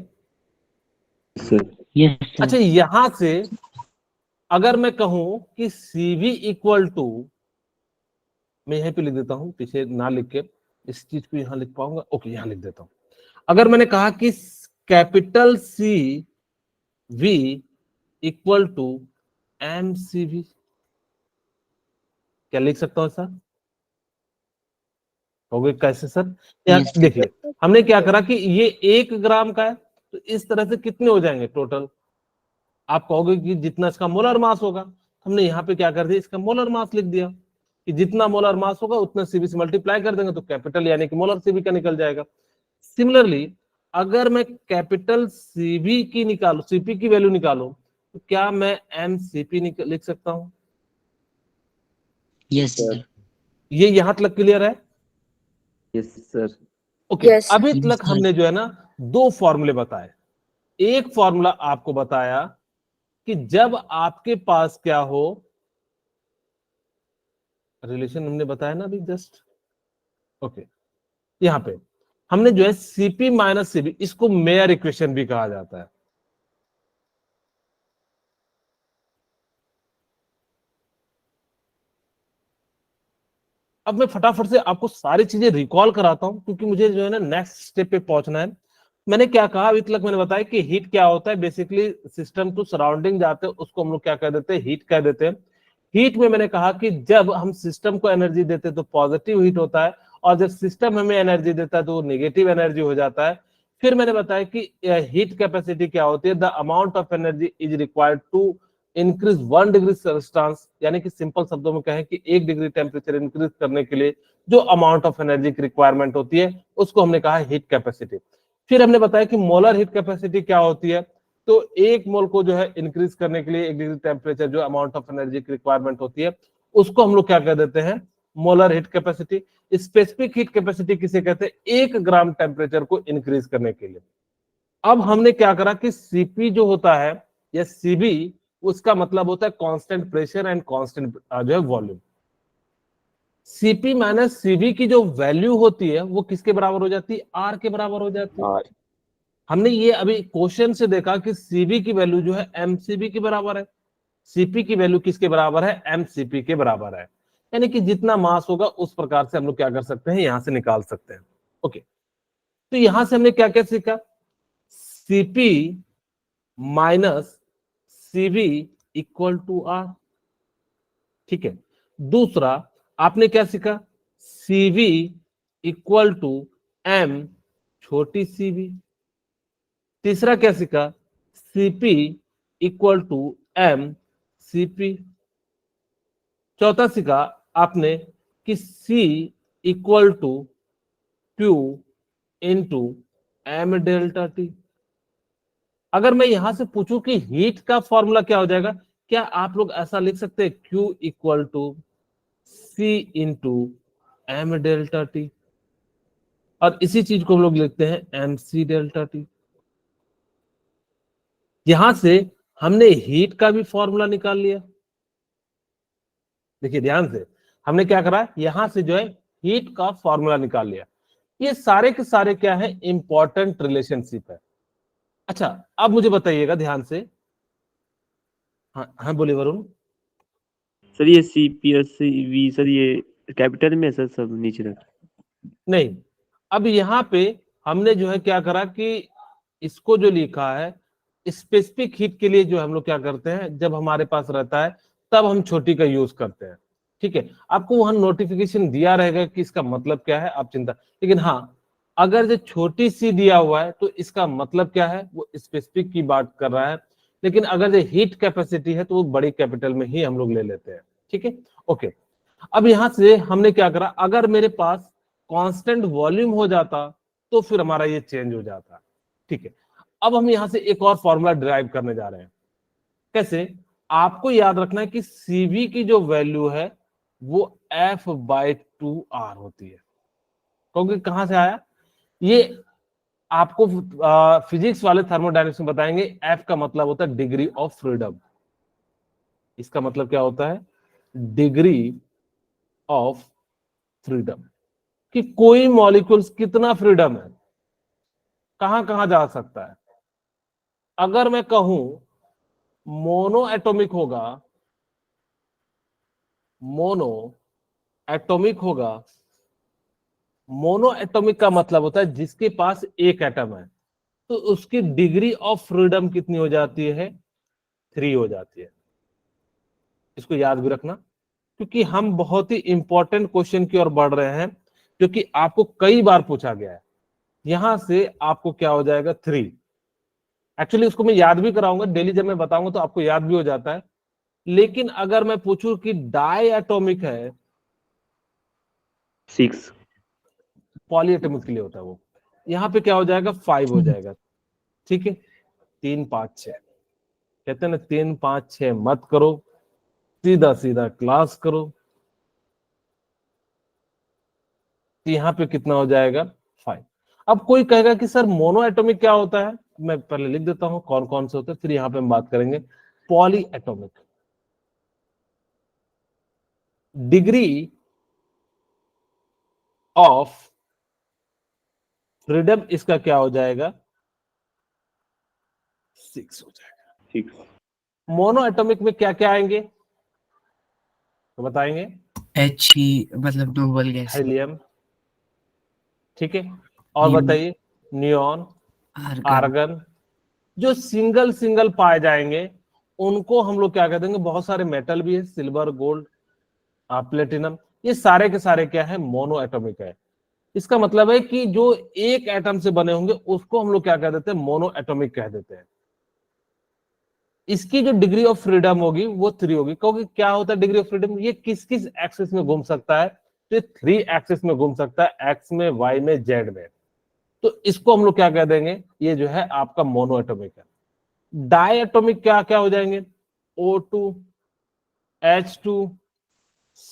सर? यस अच्छा, यहां से अगर मैं कहूं कि CV इक्वल टू, मैं यहीं पे लिख देता हूं, पीछे ना लिख के इस चीज को यहां लिख पाऊंगा, ओके यहां लिख देता हूं। अगर मैंने कहा कि capital CV equal to MCV, क्या लिख सकता हूं सर, हो गए कैसे सर? Yes, sir. देखिए हमने क्या करा कि ये 1 ग्राम का है, तो इस तरह से कितने हो जाएंगे टोटल, आप कहोगे कि जितना इसका मोलर मास होगा। हमने यहाँ पे क्या कर दिया, इसका मोलर मास लिख दिया कि जितना मोलर मास होगा उतना सीबी से मल्टीप्लाई कर देंगे तो कैपिटल यानी कि मोलर सीबी का निकल जाएगा। सिमिलरली अगर मैं कैपिटल सीबी की निकालू, सीपी की वैल्यू निकालू, तो क्या मैं एमसीपी लिख सकता हूं? Yes, sir. ये यहां तक क्लियर है? Yes sir. Okay Yes, sir. अभी Yes, तक sir. हमने जो है ना 2 फॉर्मूले बताए। एक फॉर्मूला आपको बताया कि जब आपके पास क्या हो, रिलेशन हमने बताया ना अभी जस्ट, ओके यहां पे हमने जो है सीपी माइनस सीबी, इसको मेयर इक्वेशन भी कहा जाता है। अब मैं फटाफट से आपको सारी चीजें रिकॉल कराता हूं क्योंकि मुझे जो है ना नेक्स्ट स्टेप पे पहुंचना है। मैंने क्या कहा अभी तक, मैंने बताया कि हीट क्या होता है, बेसिकली सिस्टम टू सराउंडिंग जाते हैं उसको हम लोग क्या कह देते हैं, हीट कह देते हैं। हीट में मैंने कहा कि जब हम सिस्टम को एनर्जी देते हैं तो पॉजिटिव हीट होता है, और जब सिस्टम हमें एनर्जी देता है तो वो नेगेटिव एनर्जी हो जाता है। फिर मैंने बताया कि हीट कैपेसिटी क्या होती है, the amount of energy is required to increase 1 degree Celsius, यानी कि सिंपल शब्दों में कहें कि 1 डिग्री टेम्परेचर इंक्रीज करने के लिए जो अमाउंट ऑफ एनर्जी की रिक्वायरमेंट होती है उसको हमने कहा हीट कैपेसिटी। फिर हमने बताया कि मोलर हीट कैपेसिटी क्या होती है, तो 1 मोल को जो है इंक्रीज करने के लिए 1 डिग्री टेम्परेचर जो अमाउंट ऑफ एनर्जी की रिक्वायरमेंट होती है उसको हम लोग क्या कह देते हैं, molar heat capacity. Specific heat capacity किसे कहते हैं, 1 ग्राम टेम्परेचर को इंक्रीज करने के लिए। अब हमने क्या करा कि सीपी जो होता है या सीबी, उसका मतलब होता है कांस्टेंट प्रेशर एंड कांस्टेंट जो है वॉल्यूम। सीपी माइनस सीबी की जो वैल्यू होती है वो किसके बराबर हो जाती है, आर के बराबर हो जाती है। हमने ये अभी क्वेश्चन से देखा कि सीबी की वैल्यू जो है एमसीबी के बराबर है, सीपी की वैल्यू किसके बराबर है, एमसीपी के बराबर है। यानी कि जितना मास होगा उस प्रकार से हम लोग क्या कर सकते हैं, यहां से निकाल सकते हैं। ओके, तो यहां से हमने क्या क्या सीखा, CP minus CB equal to R. ठीक है, दूसरा आपने क्या सीखा, सीवी इक्वल टू एम छोटी सीवी। तीसरा क्या सीखा, CP equal to M CP. चौथा सीखा आपने कि C equal to Q into M delta T. अगर मैं यहां से पूछूं कि हीट का फॉर्मूला क्या हो जाएगा, क्या आप लोग ऐसा लिख सकते हैं, Q equal to C into M delta T, और इसी चीज को हम लोग लिखते हैं एम सी डेल्टा टी। यहां से हमने हीट का भी फॉर्मूला निकाल लिया। देखिए ध्यान से, हमने क्या करा, यहां से जो है हीट का फॉर्मूला निकाल लिया। ये सारे के सारे क्या है, इंपॉर्टेंट रिलेशनशिप है। अच्छा अब मुझे बताइएगा ध्यान से। हाँ हाँ बोलिए वरुण। सर ये CPSV सर ये कैपिटल में है सर, सब नीचे रख। नहीं, अब यहाँ पे हमने जो है क्या करा कि इसको जो लिखा है स्पेसिफिक हीट के लिए जो हम लोग क्या करते हैं, जब हमारे पास रहता है तब हम छोटी का यूज करते हैं। ठीक है, आपको वहां नोटिफिकेशन दिया रहेगा कि इसका मतलब क्या है, आप चिंता, लेकिन हाँ अगर जो छोटी सी दिया हुआ है तो इसका मतलब क्या है, वो स्पेसिफिक की बात कर रहा है। लेकिन अगर जो हीट कैपेसिटी है तो वो बड़ी कैपिटल में ही हम लोग ले लेते हैं। ठीक है, ओके। अब यहां से हमने क्या करा, अगर मेरे पास कांस्टेंट वॉल्यूम हो जाता तो फिर हमारा ये चेंज हो जाता। ठीक है, अब हम यहां से एक और फॉर्मूला डिराइव करने जा रहे हैं। कैसे, आपको याद रखना है कि सीवी की जो वैल्यू है वो F/2R होती है। क्योंकि कहां से आया ये, आपको फिजिक्स वाले थर्मोडायनेमिक्स में बताएंगे। F का मतलब होता है डिग्री ऑफ फ्रीडम। इसका मतलब क्या होता है, डिग्री ऑफ फ्रीडम, कि कोई मॉलिक्यूल्स कितना फ्रीडम है, कहां कहां जा सकता है। अगर मैं कहूं मोनो एटॉमिक होगा, मोनो एटॉमिक होगा, मोनो एटॉमिक का मतलब होता है जिसके पास एक एटम है, तो उसकी डिग्री ऑफ फ्रीडम कितनी हो जाती है, 3 हो जाती है। इसको याद भी रखना, क्योंकि हम बहुत ही इंपॉर्टेंट क्वेश्चन की ओर बढ़ रहे हैं, जो कि आपको कई बार पूछा गया है। यहां से आपको क्या हो जाएगा, 3। एक्चुअली उसको मैं याद भी कराऊंगा डेली, जब मैं बताऊंगा तो आपको याद भी हो जाता है। लेकिन अगर मैं पूछूं कि डाई एटॉमिक है, 6। पॉली एटॉमिक के लिए होता है वो, यहाँ पे क्या हो जाएगा, 5 हो जाएगा। ठीक है, 3 5 6, कहते हैं ना 3 5 6 मत करो, सीधा सीधा क्लास करो। तो यहाँ पे कितना हो जाएगा, 5। अब कोई कहेगा कि सर मोनो एटॉमिक क्या होता है, मैं पहले लिख देता हूं कौन कौन से होते हैं, फिर यहाँ पे हम बात करेंगे। Poly atomic, degree of freedom इसका क्या हो जाएगा, 6 हो जाएगा। 6। मोनो एटॉमिक में क्या क्या आएंगे तो बताएंगे, H ही मतलब नोबल गैस, हीलियम, ठीक है, और हीलियम, बताइए नियॉन, आर्गन, आर्गन। जो सिंगल सिंगल पाए जाएंगे उनको हम लोग क्या कह देंगे, बहुत सारे मेटल भी है, सिल्वर गोल्ड प्लेटिनम, ये सारे के सारे क्या है, मोनो एटॉमिक है। इसका मतलब है कि जो एक एटम से बने होंगे उसको हम लोग क्या कह देते हैं, मोनो एटॉमिक कह देते हैं। इसकी जो डिग्री ऑफ फ्रीडम होगी वो 3 होगी, क्योंकि क्या होता है डिग्री ऑफ फ्रीडम, ये किस किस एक्सिस में घूम सकता है, तो ये 3 एक्सिस में घूम सकता है, एक्स में, वाई में, जेड में। तो इसको हम लोग क्या कह देंगे, ये जो है आपका मोनो एटॉमिक है। डाई एटॉमिक क्या क्या हो जाएंगे, O2, H2,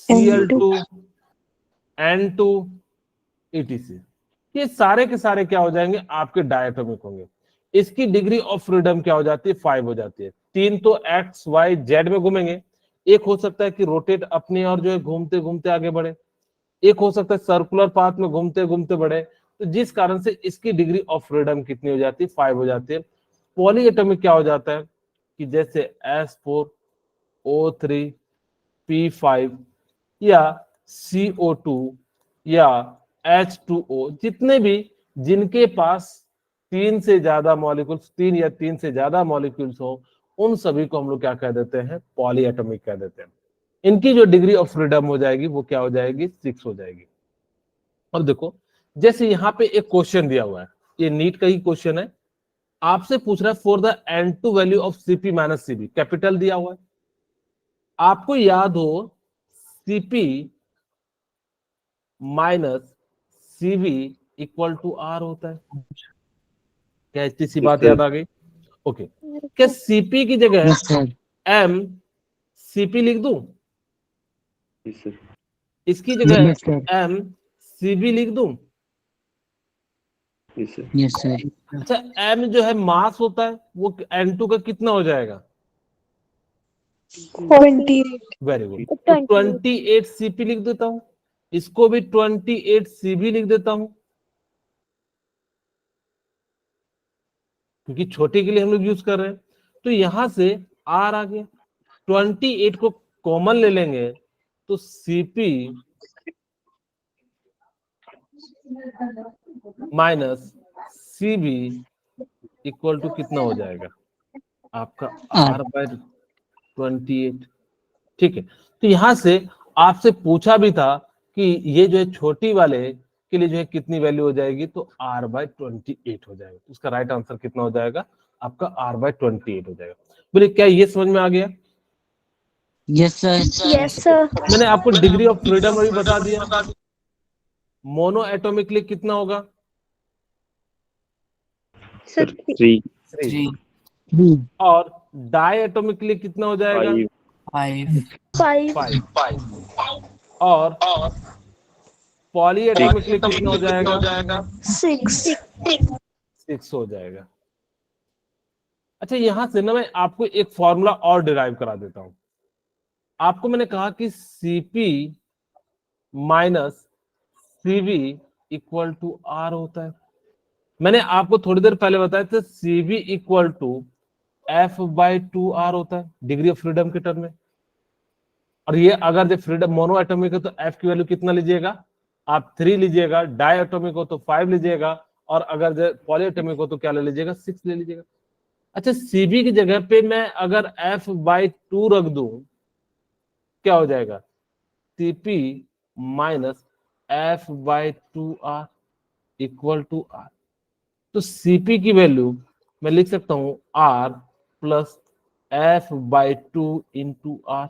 Cl2, N2, etc। ये सारे के सारे क्या हो जाएंगे, आपके डायटोमिक होंगे। इसकी डिग्री ऑफ फ्रीडम क्या हो जाती है, 5 हो जाती है। 3 तो एक्स वाई जेड में घूमेंगे, एक हो सकता है कि रोटेट अपनी और जो है घूमते घूमते आगे बढ़े, एक हो सकता है सर्कुलर पाथ में घूमते घूमते बढ़े। तो जिस कारण से इसकी डिग्री ऑफ फ्रीडम कितनी हो जाती है, 5 हो जाती है। पॉली एटॉमिक क्या हो जाता है कि जैसे S4O3 P5 या CO2 या H2O, जितने भी जिनके पास 3 से ज्यादा मॉलिक्यूल्स, 3 या 3 से ज्यादा मॉलिक्यूल्स हो, उन सभी को हम लोग क्या कह देते हैं, पॉली एटॉमिक कह देते हैं। इनकी जो डिग्री ऑफ फ्रीडम हो जाएगी वो क्या हो जाएगी, 6 हो जाएगी। अब देखो, जैसे यहाँ पे एक क्वेश्चन दिया हुआ है, ये नीट का ही क्वेश्चन है, आपसे पूछ रहा है for the N2 value of Cp minus Cv, capital दिया हुआ है। आपको याद हो Cp minus Cv equal to R होता है, क्या इतनी सी बात याद आ गई, ओके। क्या Cp की जगह यस सर, M Cp लिख दूं, यस सर। इसकी जगह यस सर, M Cv लिख दूं। Yes sir. यस सर, अच्छा M जो है मास होता है वो N2 का कितना हो जाएगा, 28 वेरी गुड। तो 28 सीपी लिख देता हूं, इसको भी 28 सीबी लिख देता हूं, क्योंकि छोटे के लिए हम लोग यूज कर रहे हैं। तो यहां से आर आ गया, 28 को कॉमन ले लेंगे तो CP minus CB equal to कितना हो जाएगा आपका आर बाय 28। ठीक है, तो यहां से आपसे पूछा भी था कि ये जो है छोटी वाले के लिए जो है कितनी वैल्यू हो जाएगी, तो आर बाय 28 हो जाएगा। उसका राइट आंसर कितना हो जाएगा आपका आर बाय 28 हो जाएगा। बोले क्या ये समझ में आ गया? Yes sir. Yes sir. मैंने आपको डिग्री ऑफ फ्रीडम अभी बता दिया। मोनो एटॉमिकली कितना होगा? सर 3 3। 3 और डाई एटॉमिकली कितना हो जाएगा? 5 5। और पॉली एटॉमिकली कितना हो जाएगा? 6 हो जाएगा। अच्छा, यहां से ना मैं आपको एक फॉर्मूला और डिराइव करा देता हूं। आपको मैंने कहा कि CP minus CV equal to R होता है। मैंने आपको थोड़ी देर पहले बताया था CV equal to F by 2 R होता है डिग्री ऑफ फ्रीडम के टर्म में। और ये अगर जो फ्रीडम मोनो एटॉमिक है तो एफ की वैल्यू कितना लीजिएगा आप? 3 लीजिएगा। डाई एटॉमिक हो तो 5 लीजिएगा। और अगर जो पॉली एटॉमिक हो तो क्या ले लीजिएगा? 6 ले लीजिएगा। अच्छा, सीबी की जगह पे मैं अगर एफ बाई 2 रख दूं क्या हो जाएगा? CP minus F by 2 R equal to R. तो सीपी की वैल्यू मैं लिख सकता हूं R plus F by 2 into R.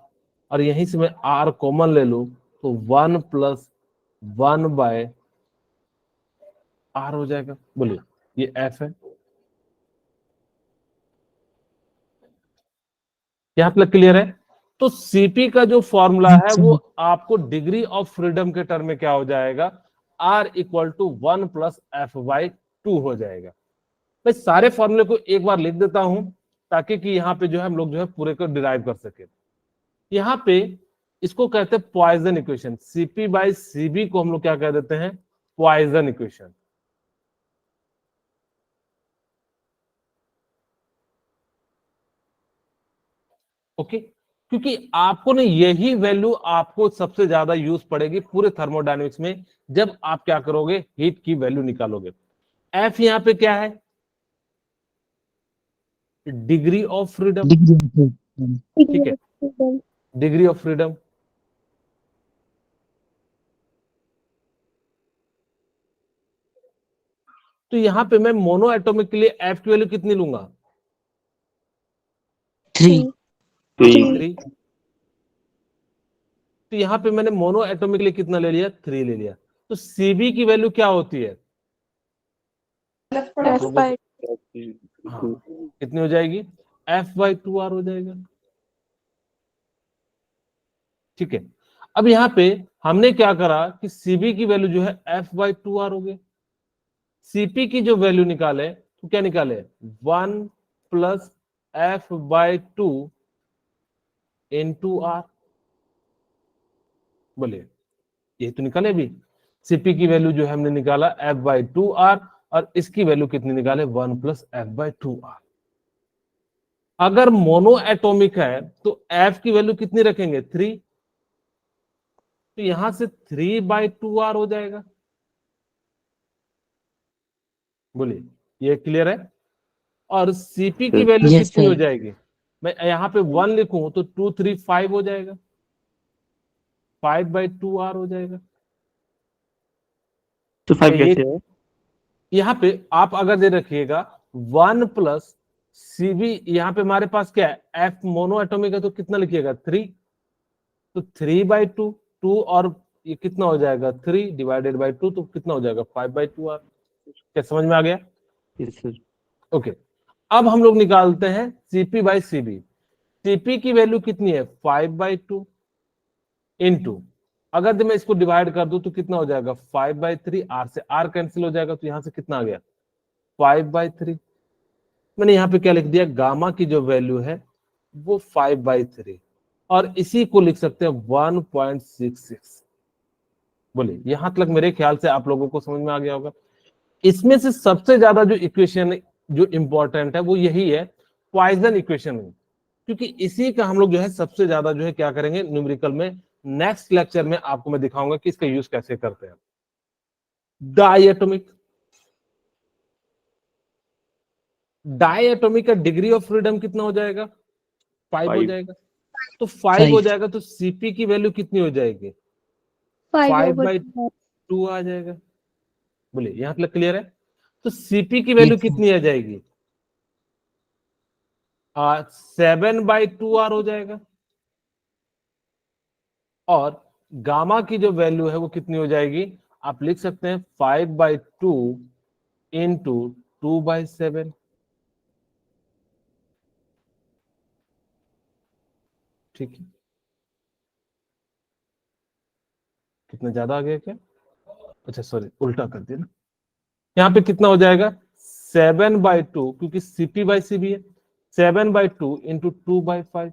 और यहीं से मैं आर कॉमन ले लूं तो 1 प्लस 1 बाय आर हो जाएगा। बोलिए, ये एफ है। यहां तक क्लियर है? तो सीपी का जो फॉर्मूला है वो आपको डिग्री ऑफ फ्रीडम के टर्म में क्या हो जाएगा? R equal to 1 plus F by 2 हो जाएगा। मैं सारे फॉर्मूले को एक बार लिख देता हूं ताकि कि यहाँ पे जो है हम लोग जो है पूरे को डिराइव कर सके। यहाँ पे इसको कहते हैं Poisson equation. CP by CB को हम लोग क्या कह देते हैं? Poisson equation. ओके, क्योंकि आपको ना यही वैल्यू आपको सबसे ज्यादा यूज पड़ेगी पूरे थर्मोडायनेमिक्स में जब आप क्या करोगे? हीट की वैल्यू निकालोगे। एफ यहाँ पे क्या है? Degree of freedom. ठीक है, डिग्री ऑफ फ्रीडम। तो यहां पे मैं मोनो एटॉमिक के लिए एफ की वैल्यू कितनी लूंगा? 3 3। तो यहां पे मैंने मोनो एटॉमिक के लिए कितना ले लिया? 3 ले लिया। तो सीबी की वैल्यू क्या होती है? हाँ, कितनी हो जाएगी? एफ बाई 2 आर हो जाएगा। ठीक है, अब यहां पे हमने क्या करा कि सीबी की वैल्यू जो है एफ बाई 2 आर हो गई। सीपी की जो वैल्यू निकाले तो क्या निकाले? 1 plus F by 2 into R. बोलिए, ये तो निकाले भी। सीपी की वैल्यू जो है हमने निकाला एफ बाई 2 आर और इसकी वैल्यू कितनी निकाले? 1 प्लस एफ बाई 2 आर। अगर मोनो एटॉमिक है तो एफ की वैल्यू कितनी रखेंगे? 3। तो यहां से 3 बाई 2 आर हो जाएगा। बोलिए, ये क्लियर है? और सीपी की वैल्यू Yes, कितनी हो sir. जाएगी? मैं यहाँ पे 1 लिखूं तो 2 3 5 हो जाएगा। 5 बाई 2 आर हो जाएगा। तो 5 कैसे है? यहाँ पे आप अगर दे रखिएगा 1 प्लस सीबी, यहाँ पे हमारे पास क्या है? एफ मोनो एटॉमिक है तो कितना लिखिएगा? 3। तो 3 बाई 2, 2 और ये कितना हो जाएगा? 3 डिवाइडेड बाई 2 तो कितना हो जाएगा? 5 बाई 2 आर। क्या समझ में आ गया? Yes sir. ओके, अब हम लोग निकालते हैं सीपी बाई सीबी। सीपी की वैल्यू कितनी है? 5 बाई 2 इंटू, अगर मैं इसको डिवाइड कर दूं तो कितना हो जाएगा? 5 बाई 3। आर से आर कैंसिल हो जाएगा तो यहां से कितना आ गया? 5 बाई 3। मैंने यहाँ पे क्या लिख दिया? गामा की जो वैल्यू है वो 5 बाई 3। और इसी को लिख सकते हैं 1.66। बोलिए यहां तक मेरे ख्याल से आप लोगों को समझ में आ गया होगा। इसमें से सबसे ज्यादा जो इक्वेशन जो इंपॉर्टेंट है वो यही है, पॉइजन इक्वेशन, क्योंकि इसी का हम लोग जो है सबसे ज्यादा जो है क्या करेंगे न्यूमेरिकल में। नेक्स्ट लेक्चर में आपको मैं दिखाऊंगा कि इसका यूज कैसे करते हैं। डायटोमिक, डायटोमिक का डिग्री ऑफ फ्रीडम कितना हो जाएगा? 5 हो 5 जाएगा। तो 5 हो जाएगा तो सीपी की वैल्यू कितनी हो जाएगी? 5/2 आ जाएगा। बोलिए यहां तक क्लियर है? तो सीपी की वैल्यू Yes, sir. कितनी आ जाएगी? 7/2 आर हो जाएगा। और गामा की जो वैल्यू है वो कितनी हो जाएगी? आप लिख सकते हैं 5/2 इंटू 2/7। ठीक है, कितना ज्यादा आ गया क्या? अच्छा सॉरी, उल्टा कर दिया ना। यहाँ पे कितना हो जाएगा? 7/2, क्योंकि सीपी बाई सीबी है। 7/2 इंटू 2/5,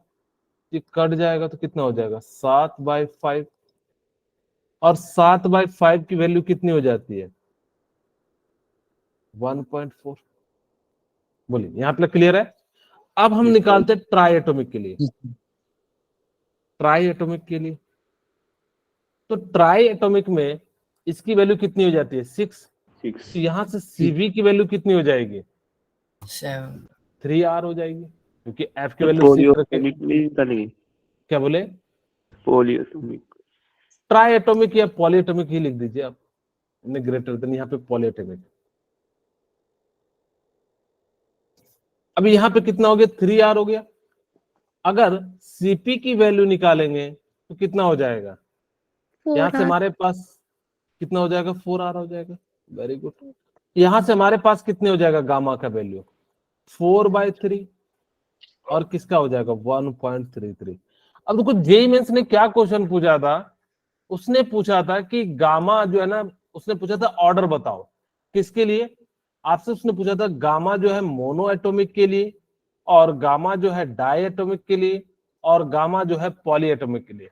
ये कट जाएगा तो कितना हो जाएगा? 7/5। और 7/5 की वैल्यू कितनी हो जाती है? 1.4। बोलिए यहां तक क्लियर है? अब हम Yes, sir. निकालते हैं ट्राई एटॉमिक के लिए। Yes, sir. ट्राई एटॉमिक के लिए तो ट्राई एटॉमिक में इसकी वैल्यू कितनी हो जाती है? 6। 6 तो यहां से सीवी की वैल्यू कितनी हो जाएगी? 7. 3R हो जाएगी, क्योंकि एफ की तो वैल्यू 6 रखे। पॉलीएटॉमिक में निकालेंगे। क्या बोले? पॉलीएटॉमिक। ट्राई एटॉमिक या पॉलीएटॉमिक ही लिख दीजिए आप, ग्रेटर देन यहाँ पे पॉलीएटॉमिक। अभी यहाँ पे कितना हो गया? 3R हो गया। अगर सीपी की वैल्यू निकालेंगे तो कितना हो जाएगा? यहाँ से हमारे पास कितना हो जाएगा? 4R हो जाएगा। Very good. यहां से हमारे पास कितने हो जाएगा गामा का वैल्यू? 4/3। और किसका हो जाएगा? 1.33। अब देखो जेई मेंस ने क्या क्वेश्चन पूछा था, उसने पूछा था कि गामा जो है ना, उसने पूछा था ऑर्डर बताओ। किसके लिए? आपसे उसने पूछा था गामा जो है मोनो एटॉमिक के लिए, और गामा जो है डाई एटॉमिक के लिए, और गामा जो है पॉली एटॉमिक के लिए।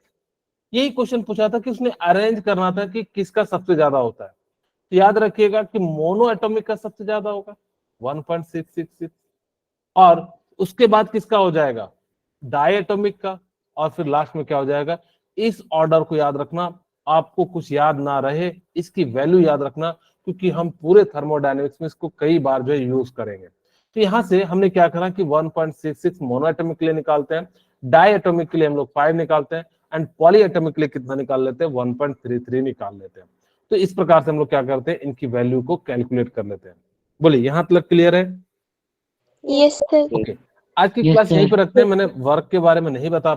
यही क्वेश्चन पूछा था कि उसने अरेंज करना था कि किसका सबसे ज्यादा होता है। तो याद रखिएगा कि मोनो एटॉमिक का सबसे ज्यादा होगा 1.666, और उसके बाद किसका हो जाएगा? डाई एटॉमिक का, और फिर लास्ट में क्या हो जाएगा? इस ऑर्डर को याद रखना। आपको कुछ याद ना रहे, इसकी वैल्यू याद रखना, क्योंकि हम पूरे थर्मोडायनेमिक्स में इसको कई बार जो है यूज करेंगे। तो यहां से हमने क्या करा कि 1.66 मोनो एटॉमिक के लिए निकालते हैं, डाई एटॉमिक के लिए हम लोग 5 निकालते हैं, एंड पॉली एटॉमिक के लिए कितना निकाल लेते हैं? 1.33 निकाल लेते हैं। तो इस प्रकार से हम लोग क्या करते हैं, इनकी वैल्यू को कैलकुलेट कर लेते हैं। बोलिए यहां तक क्लियर है? Yes sir. ओके, आज की Yes, क्लास यहीं sir. पर रखते हैं। मैंने वर्क के बारे में नहीं बता